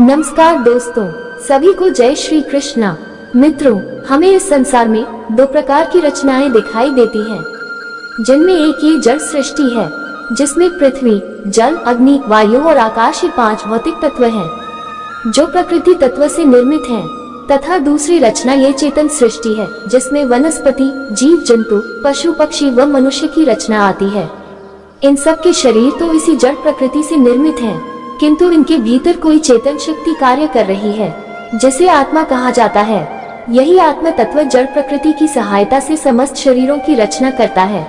नमस्कार दोस्तों, सभी को जय श्री कृष्णा। मित्रों, हमें इस संसार में दो प्रकार की रचनाएं दिखाई देती हैं, जिनमें एक ये जड़ सृष्टि है, जिसमें पृथ्वी, जल, अग्नि, वायु और आकाश ये 5 भौतिक तत्व हैं, जो प्रकृति तत्व से निर्मित हैं, तथा दूसरी रचना ये चेतन सृष्टि है, जिसमें वनस्पति, जीव जंतु, पशु पक्षी व मनुष्य की रचना आती है। इन सब के शरीर तो इसी जड़ प्रकृति से निर्मित हैं, किंतु इनके भीतर कोई चेतन शक्ति कार्य कर रही है, जिसे आत्मा कहा जाता है। यही आत्मा तत्व जड़ प्रकृति की सहायता से समस्त शरीरों की रचना करता है।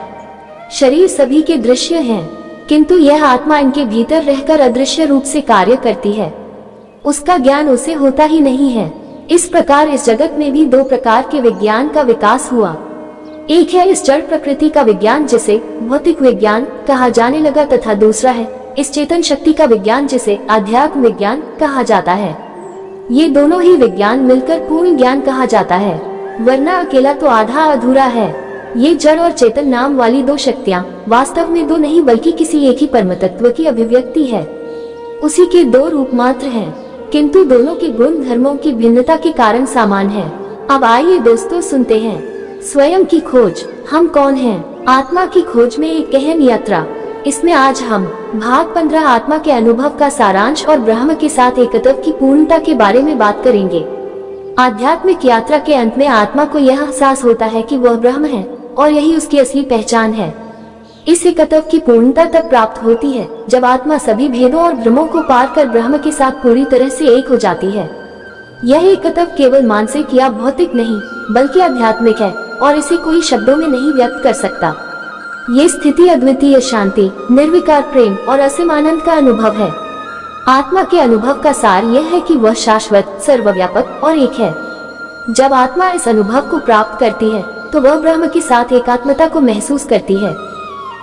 शरीर सभी के दृश्य हैं, किंतु यह आत्मा इनके भीतर रहकर अदृश्य रूप से कार्य करती है। उसका ज्ञान उसे होता ही नहीं है। इस प्रकार इस जगत में भी दो प्रकार के विज्ञान का विकास हुआ। एक है इस जड़ प्रकृति का विज्ञान, जिसे भौतिक विज्ञान कहा जाने लगा, तथा दूसरा है इस चेतन शक्ति का विज्ञान, जिसे आध्यात्म विज्ञान कहा जाता है। ये दोनों ही विज्ञान मिलकर पूर्ण ज्ञान कहा जाता है, वरना अकेला तो आधा अधूरा है। ये जड़ और चेतन नाम वाली दो शक्तियाँ वास्तव में दो नहीं बल्कि किसी एक ही परम तत्व की अभिव्यक्ति है। उसी के दो रूप मात्र हैं, किंतु दोनों के गुण धर्मों की भिन्नता के कारण समान है। अब आइए दोस्तों, सुनते हैं स्वयं की खोज। हम कौन हैं? आत्मा की खोज में एक गहन यात्रा। इसमें आज हम भाग 15 आत्मा के अनुभव का सारांश और ब्रह्म के साथ एकत्व की पूर्णता के बारे में बात करेंगे। आध्यात्मिक यात्रा के अंत में आत्मा को यह एहसास होता है कि वह ब्रह्म है और यही उसकी असली पहचान है। इस एकत्व की पूर्णता तब प्राप्त होती है जब आत्मा सभी भेदों और भ्रमों को पार कर ब्रह्म के साथ पूरी तरह से एक हो जाती है। यह एकत्व केवल मानसिक या भौतिक नहीं बल्कि आध्यात्मिक है और इसे कोई शब्दों में नहीं व्यक्त कर सकता। ये स्थिति अद्वितीय शांति, निर्विकार प्रेम और असीम आनंद का अनुभव है। आत्मा के अनुभव का सार यह है कि वह शाश्वत, सर्वव्यापक और एक है। जब आत्मा इस अनुभव को प्राप्त करती है तो वह ब्रह्म के साथ एकात्मता को महसूस करती है।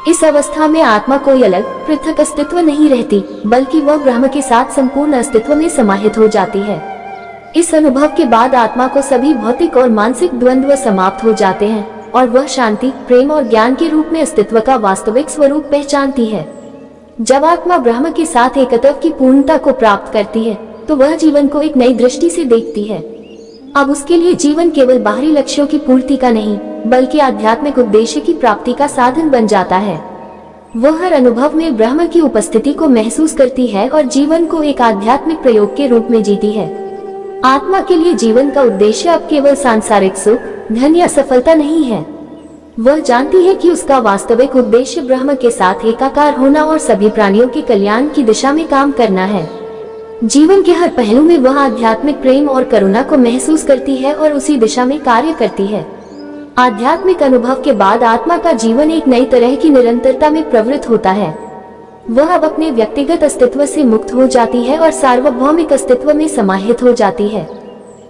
इस अवस्था में आत्मा कोई अलग पृथक अस्तित्व नहीं रहती, बल्कि वह ब्रह्म के साथ संपूर्ण अस्तित्व में समाहित हो जाती है। इस अनुभव के बाद आत्मा को सभी भौतिक और मानसिक द्वंद्व समाप्त हो जाते हैं और वह शांति, प्रेम और ज्ञान के रूप में अस्तित्व का वास्तविक स्वरूप पहचानती है। जब आत्मा ब्रह्म के साथ एकत्व की पूर्णता को प्राप्त करती है तो वह जीवन को एक नई दृष्टि से देखती है। अब उसके लिए जीवन केवल बाहरी लक्ष्यों की पूर्ति का नहीं बल्कि आध्यात्मिक उद्देश्य की प्राप्ति का साधन बन जाता है। वह हर अनुभव में ब्रह्म की उपस्थिति को महसूस करती है और जीवन को एक आध्यात्मिक प्रयोग के रूप में जीती है। आत्मा के लिए जीवन का उद्देश्य अब केवल सांसारिक सुख, धन या सफलता नहीं है। वह जानती है कि उसका वास्तविक उद्देश्य ब्रह्म के साथ एकाकार होना और सभी प्राणियों के कल्याण की दिशा में काम करना है। जीवन के हर पहलू में वह आध्यात्मिक प्रेम और करुणा को महसूस करती है और उसी दिशा में कार्य करती है। आध्यात्मिक अनुभव के बाद आत्मा का जीवन एक नई तरह की निरंतरता में प्रवृत्त होता है। वह अब अपने व्यक्तिगत अस्तित्व से मुक्त हो जाती है और सार्वभौमिक अस्तित्व में समाहित हो जाती है।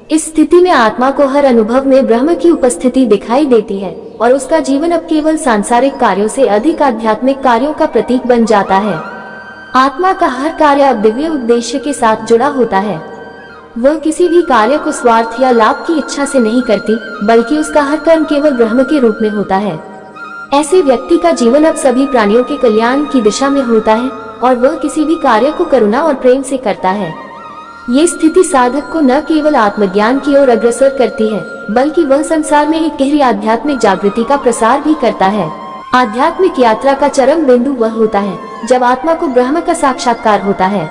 इस स्थिति में आत्मा को हर अनुभव में ब्रह्म की उपस्थिति दिखाई देती है और उसका जीवन अब केवल सांसारिक कार्यों से अधिक आध्यात्मिक कार्यों का प्रतीक बन जाता है। आत्मा का हर कार्य अब दिव्य उद्देश्य के साथ जुड़ा होता है। वह किसी भी कार्य को स्वार्थ या लाभ की इच्छा से नहीं करती, बल्कि उसका हर कर्म केवल ब्रह्म के रूप में होता है। ऐसे व्यक्ति का जीवन अब सभी प्राणियों के कल्याण की दिशा में होता है और वह किसी भी कार्य को करुणा और प्रेम से करता है। ये स्थिति साधक को न केवल आत्मज्ञान की ओर अग्रसर करती है, बल्कि वह संसार में एक गहरी आध्यात्मिक जागृति का प्रसार भी करता है। आध्यात्मिक यात्रा का चरम बिंदु वह होता है जब आत्मा को ब्रह्म का साक्षात्कार होता है।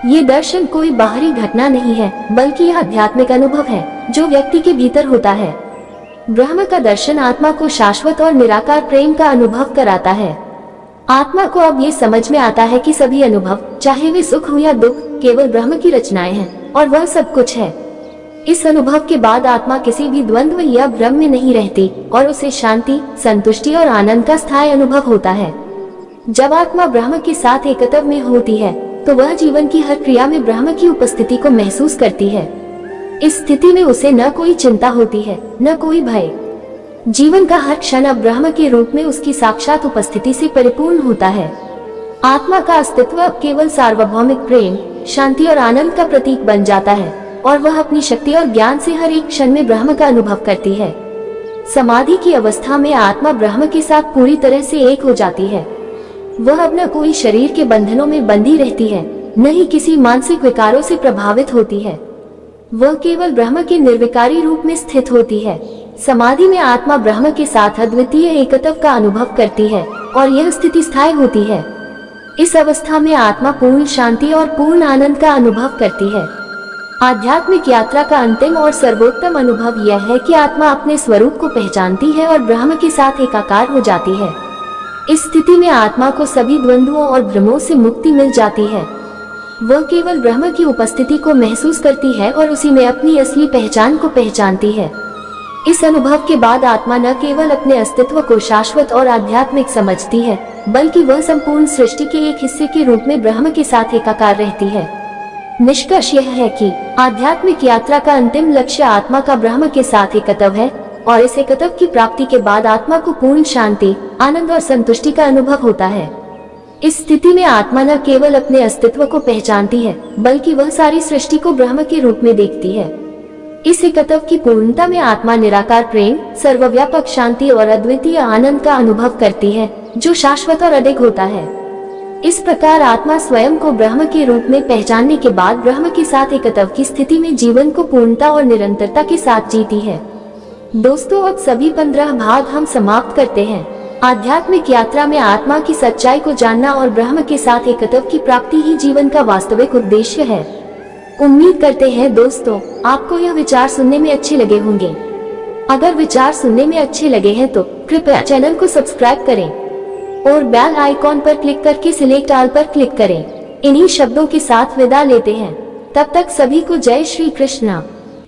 ये दर्शन कोई बाहरी घटना नहीं है, बल्कि यह आध्यात्मिक अनुभव है जो व्यक्ति के भीतर होता है। ब्रह्म का दर्शन आत्मा को शाश्वत और निराकार प्रेम का अनुभव कराता है। आत्मा को अब ये समझ में आता है कि सभी अनुभव, चाहे वे सुख हो या दुख, केवल ब्रह्म की रचनाएं हैं और वह सब कुछ है। इस अनुभव के बाद आत्मा किसी भी द्वंद्व या भ्रम में नहीं रहती और उसे शांति, संतुष्टि और आनंद का स्थायी अनुभव होता है। जब आत्मा ब्रह्म के साथ एकत्व में होती है तो वह जीवन की हर क्रिया में ब्रह्म की उपस्थिति को महसूस करती है। इस स्थिति में उसे न कोई चिंता होती है, न कोई भय। जीवन का हर क्षण अब ब्रह्म के रूप में उसकी साक्षात उपस्थिति से परिपूर्ण होता है। आत्मा का अस्तित्व अब केवल सार्वभौमिक प्रेम, शांति और आनंद का प्रतीक बन जाता है और वह अपनी शक्ति और ज्ञान से हर एक क्षण में ब्रह्म का अनुभव करती है। समाधि की अवस्था में आत्मा ब्रह्म के साथ पूरी तरह से एक हो जाती है। वह अब न कोई शरीर के बंधनों में बंधी रहती है, न ही किसी मानसिक विकारों से प्रभावित होती है। वह केवल ब्रह्म के निर्विकारी रूप में स्थित होती है। समाधि में आत्मा ब्रह्म के साथ अद्वितीय एकत्व का अनुभव करती है और यह स्थिति स्थायी होती है। इस अवस्था में आत्मा पूर्ण शांति और पूर्ण आनंद का अनुभव करती है। आध्यात्मिक यात्रा का अंतिम और सर्वोत्तम अनुभव यह है कि आत्मा अपने स्वरूप को पहचानती है और ब्रह्म के साथ एकाकार हो जाती है। इस स्थिति में आत्मा को सभी द्वंद्वों और भ्रमों से मुक्ति मिल जाती है। वह केवल ब्रह्म की उपस्थिति को महसूस करती है और उसी में अपनी असली पहचान को पहचानती है। इस अनुभव के बाद आत्मा न केवल अपने अस्तित्व को शाश्वत और आध्यात्मिक समझती है, बल्कि वह संपूर्ण सृष्टि के एक हिस्से के रूप में ब्रह्म के साथ एकाकार रहती है। निष्कर्ष यह है कि आध्यात्मिक यात्रा का अंतिम लक्ष्य आत्मा का ब्रह्म के साथ एकत्व है और इस एकत्व की प्राप्ति के बाद आत्मा को पूर्ण शांति, आनंद और संतुष्टि का अनुभव होता है। इस स्थिति में आत्मा न केवल अपने अस्तित्व को पहचानती है, बल्कि वह सारी सृष्टि को ब्रह्म के रूप में देखती है। इस एकत्व की पूर्णता में आत्मा निराकार प्रेम, सर्वव्यापक शांति और अद्वितीय आनंद का अनुभव करती है, जो शाश्वत और अडिग होता है। इस प्रकार आत्मा स्वयं को ब्रह्म के रूप में पहचानने के बाद ब्रह्म के साथ एकत्व की स्थिति में जीवन को पूर्णता और निरंतरता के साथ जीती है। दोस्तों, अब सभी 15 भाग हम समाप्त करते हैं। आध्यात्मिक यात्रा में आत्मा की सच्चाई को जानना और ब्रह्म के साथ एकत्व की प्राप्ति ही जीवन का वास्तविक उद्देश्य है। उम्मीद करते हैं दोस्तों, आपको यह विचार सुनने में अच्छे लगे होंगे। अगर विचार सुनने में अच्छे लगे हैं तो कृपया चैनल को सब्सक्राइब करें और बेल आइकॉन पर क्लिक करके सिलेक्ट ऑल पर क्लिक करें। इन्हीं शब्दों के साथ विदा लेते हैं। तब तक सभी को जय श्री कृष्णा।